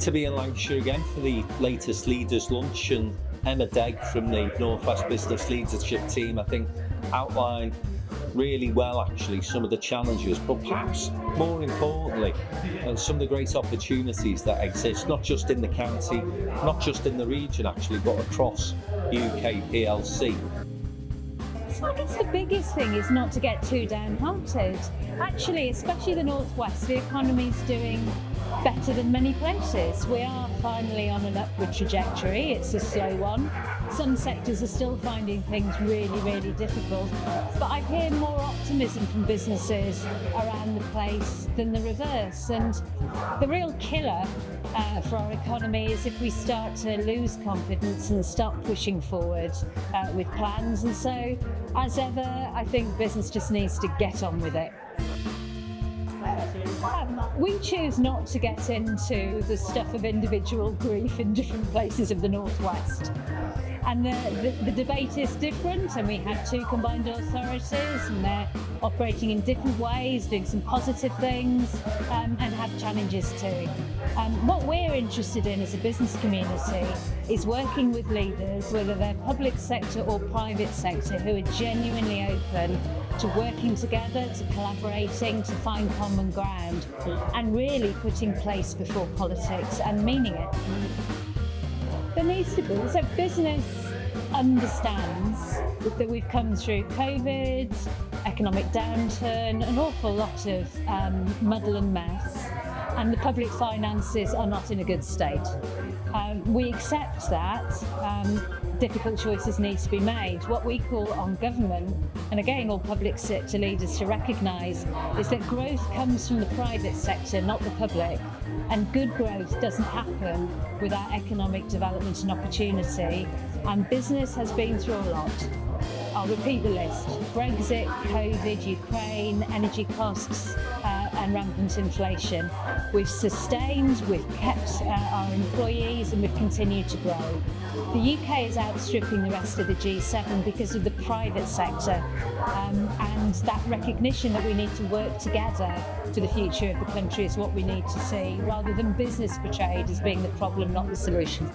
to be in Lancashire again for the latest leaders lunch, and Emma Degg from the North West Business Leadership team, I think, outlined really well actually some of the challenges, but perhaps more importantly some of the great opportunities that exist, not just in the county, not just in the region actually, but across UK PLC. So I guess the biggest thing is not to get too downhearted. Actually, especially the North West, the economy's doing better than many places. We are finally on an upward trajectory. It's a slow one. Some sectors are still finding things really, really difficult. But I hear more optimism from businesses around the place than the reverse. And the real killer for our economy is if we start to lose confidence and stop pushing forward with plans. And so, as ever, I think business just needs to get on with it. We choose not to get into the stuff of individual grief in different places of the North West. And the debate is different, and we have two combined authorities and they're operating in different ways, doing some positive things and have challenges too. What we're interested in as a business community is working with leaders, whether they're public sector or private sector, who are genuinely open to working together, to collaborating, to find common ground, and really putting place before politics and meaning it. There needs to be. So business understands that we've come through COVID, economic downturn, an awful lot of muddle and mess, and the public finances are not in a good state. We accept that. Difficult choices need to be made. What we call on government, and again all public sector leaders to recognise, is that growth comes from the private sector, not the public. And good growth doesn't happen without economic development and opportunity. And business has been through a lot. I'll repeat the list: Brexit, COVID, Ukraine, energy costs, and rampant inflation. We've sustained, we've kept our employees, and we've continued to grow. The UK is outstripping the rest of the G7 because of the private sector, and that recognition that we need to work together for the future of the country is what we need to see, rather than business portrayed as being the problem, not the solution.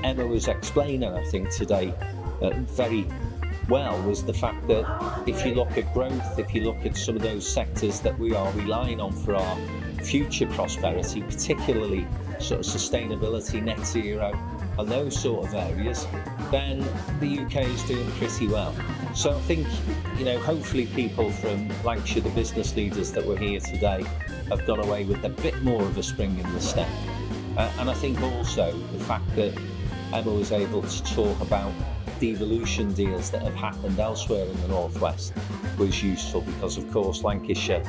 Emma was explaining, I think, today very well, was the fact that if you look at growth, if you look at some of those sectors that we are relying on for our future prosperity, particularly sort of sustainability, net zero, and those sort of areas, then the UK is doing pretty well. So I think, hopefully people from Lancashire, the business leaders that were here today, have gone away with a bit more of a spring in the step. And I think also the fact that Emma was able to talk about devolution deals that have happened elsewhere in the North West was useful, because of course Lancashire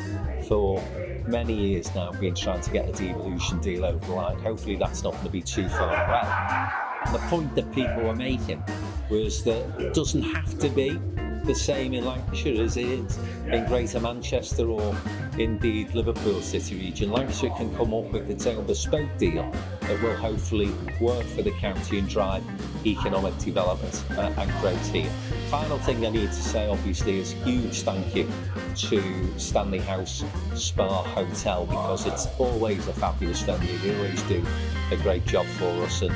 for many years now been trying to get a devolution deal over the line. Hopefully that's not going to be too far away. And the point that people were making was that it doesn't have to be the same in Lancashire as it is in Greater Manchester or indeed Liverpool City region. Lancashire can come up with its own bespoke deal that will hopefully work for the county and drive economic development and growth here. Final thing I need to say obviously is huge thank you to Stanley House Spa Hotel, because it's always a fabulous venue. They always do a great job for us, and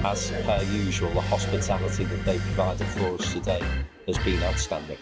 as per usual, the hospitality that they provided for us today has been outstanding.